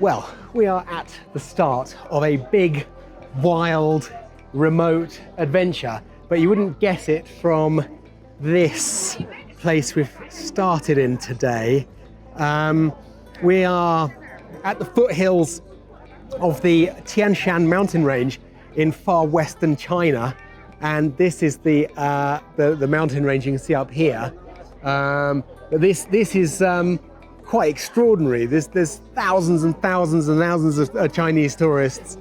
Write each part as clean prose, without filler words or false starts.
Well, we are at the start of a big, wild, remote adventure, but you wouldn't guess it from this place we've started in today. We are at the foothills of the Tianshan mountain range in far western China, and this is the mountain range you can see up here. But this is quite extraordinary. There's thousands and thousands and thousands of Chinese tourists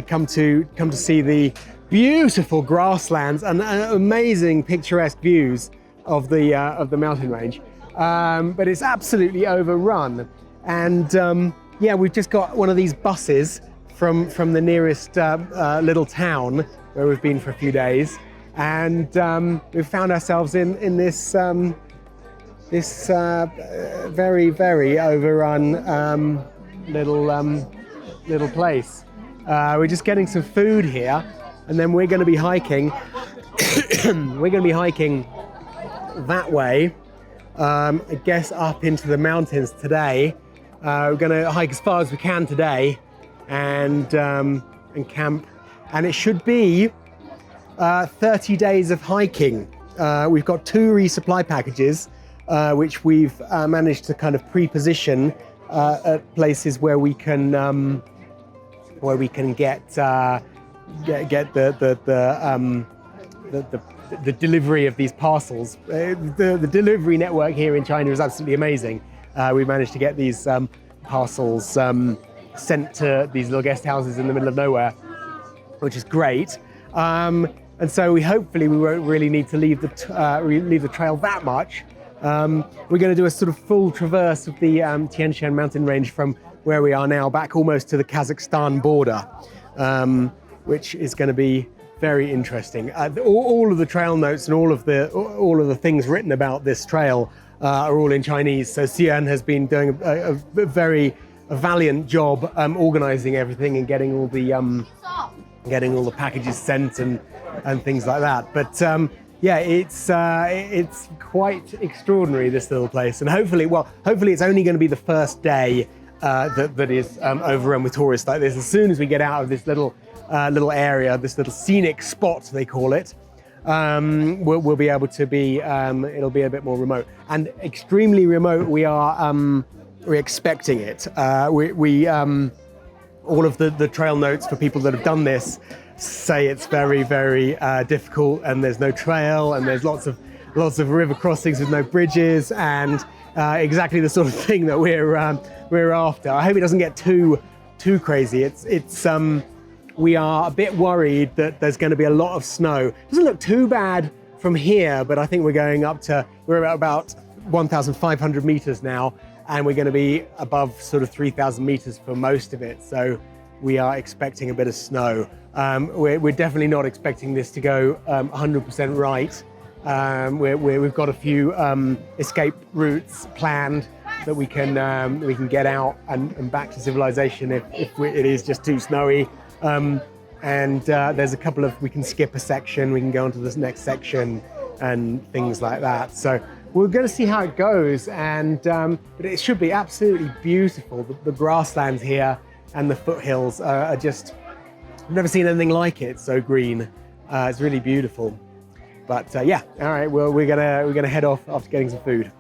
come to see the beautiful grasslands and amazing picturesque views of the mountain range. But it's absolutely overrun, and yeah, we've just got one of these buses from the nearest little town where we've been for a few days, and we've found ourselves in this very, very overrun little place. We're just getting some food here, and then we're going to be hiking. We're going to be hiking that way, I guess up into the mountains today. We're going to hike as far as we can today, and camp. And it should be 30 days of hiking. We've got 2 resupply packages, which we've managed to kind of pre-position at places where we can get the delivery of these parcels. The delivery network here in China is absolutely amazing. We managed to get these parcels sent to these little guest houses in the middle of nowhere, which is great. And so we won't really need to leave the trail that much. We're going to do a sort of full traverse of the Tianshan mountain range from where we are now back almost to the Kazakhstan border, which is going to be very interesting. All of the trail notes and all of the things written about this trail are all in Chinese. So Siyuan has been doing a very valiant job organizing everything and getting all the packages sent and things like that. But yeah, it's quite extraordinary, this little place, and hopefully it's only going to be the first day that is overrun with tourists like this. As soon as we get out of this little area, this little scenic spot they call it, we'll be able to be. It'll be a bit more remote, and extremely remote. We're expecting it. All of the trail notes for people that have done this say it's very, very difficult, and there's no trail, and there's lots of river crossings with no bridges, and exactly the sort of thing that we're after. I hope it doesn't get too crazy. We are a bit worried that there's going to be a lot of snow. It doesn't look too bad from here, but I think we're at about 1,500 meters now, and we're going to be above sort of 3,000 meters for most of it. So we are expecting a bit of snow. We're definitely not expecting this to go 100% right. We've got a few escape routes planned that we can get out and back to civilization if it is just too snowy. And there's a couple of, we can skip a section, we can go on to this next section and things like that. So we're going to see how it goes, and but it should be absolutely beautiful. The grasslands here and the foothills are just, I've never seen anything like it. It's so green. It's really beautiful. But yeah, all right. Well, we're gonna head off after getting some food.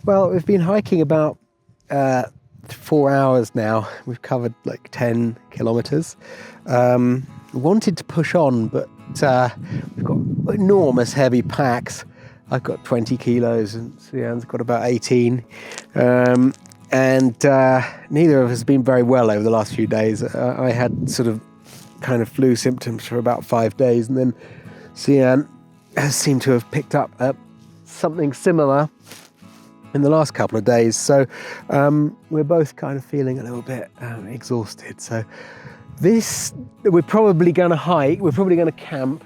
Well, we've been hiking about 4 hours now. We've covered like 10 kilometers. Wanted to push on, but we've got enormous heavy packs. I've got 20 kilos and Siyuan's got about 18. And neither of us has been very well over the last few days. I had sort of kind of flu symptoms for about 5 days, and then Siyuan has seemed to have picked up something similar in the last couple of days. So we're both kind of feeling a little bit exhausted. So we're probably going to hike, we're probably going to camp.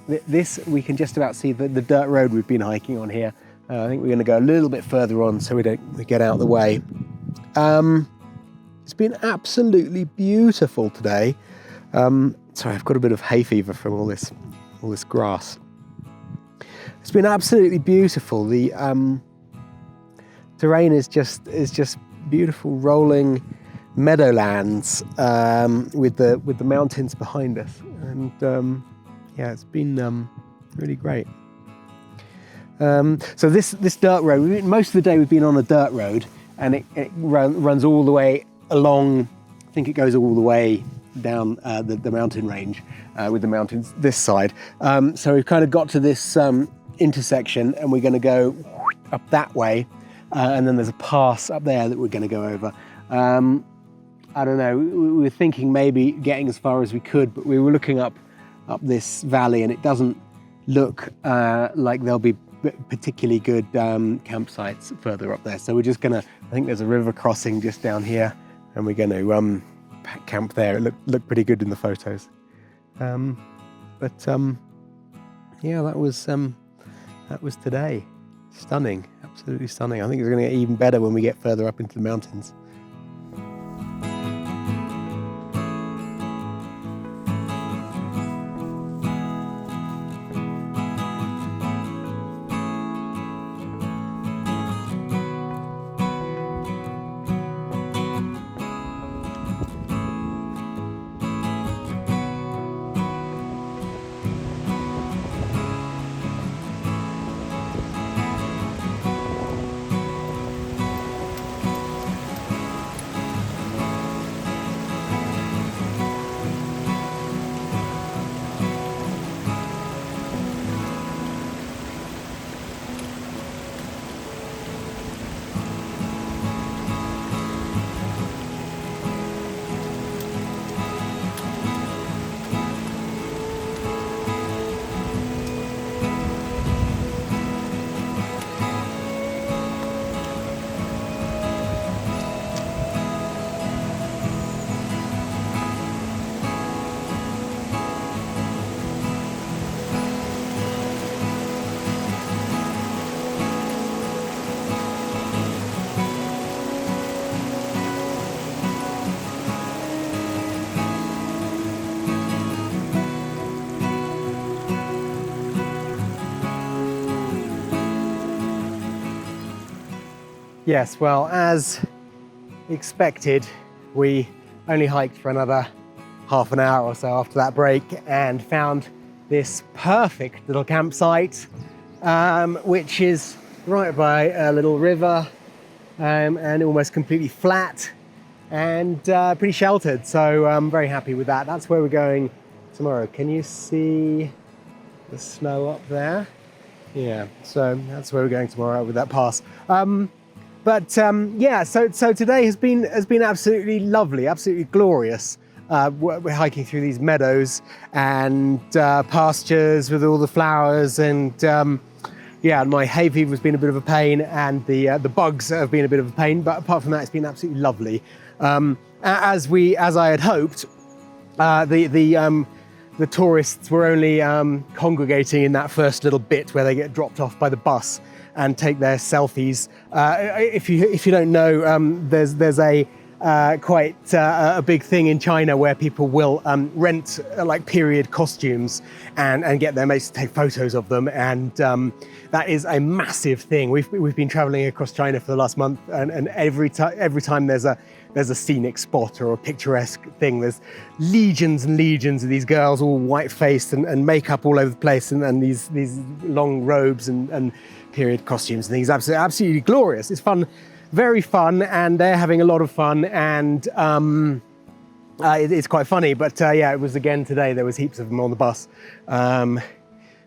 This, we can just about see the dirt road we've been hiking on here. I think we're going to go a little bit further on so we get out of the way. It's been absolutely beautiful today. Sorry, I've got a bit of hay fever from all this grass. It's been absolutely beautiful. The terrain is just beautiful, rolling meadowlands with the mountains behind us, and yeah, it's been really great. So this dirt road, most of the day we've been on a dirt road, and it runs all the way along. I think it goes all the way down the mountain range with the mountains this side. So we've kind of got to this intersection, and we're going to go up that way, and then there's a pass up there that we're going to go over. I don't know, we were thinking maybe getting as far as we could, but we were looking up this valley, and it doesn't look like there'll be particularly good campsites further up there. So we're just gonna, I think there's a river crossing just down here, and we're going to camp there. It looked pretty good in the photos. Yeah, that was today. Stunning, absolutely stunning. I think it's going to get even better when we get further up into the mountains. Yes, well, as expected, we only hiked for another half an hour or so after that break and found this perfect little campsite, which is right by a little river and almost completely flat and pretty sheltered. So I'm very happy with that. That's where we're going tomorrow. Can you see the snow up there? Yeah, so that's where we're going tomorrow with that pass. Yeah, so today has been absolutely lovely, absolutely glorious. We're hiking through these meadows and pastures with all the flowers, and yeah, my hay fever has been a bit of a pain, and the bugs have been a bit of a pain. But apart from that, it's been absolutely lovely. As I had hoped, the tourists were only congregating in that first little bit where they get dropped off by the bus and take their selfies. If you don't know, there's a quite a big thing in China where people will rent like period costumes and get their mates to take photos of them, and that is a massive thing. We've been traveling across China for the last month, and every time there's a scenic spot or a picturesque thing, there's legions and legions of these girls all white-faced and makeup all over the place, and these long robes and period costumes and things. Absolutely glorious. It's fun, very fun, and they're having a lot of fun, and it's quite funny. But yeah, it was again today, there was heaps of them on the bus,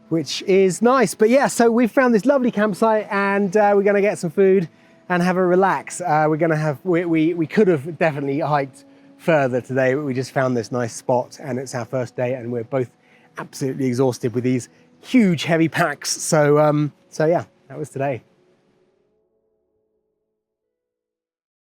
which is nice. But yeah, so we've found this lovely campsite, and we're gonna get some food and have a relax. We could have definitely hiked further today, but we just found this nice spot, and it's our first day, and we're both absolutely exhausted with these huge heavy packs. So yeah, that was today.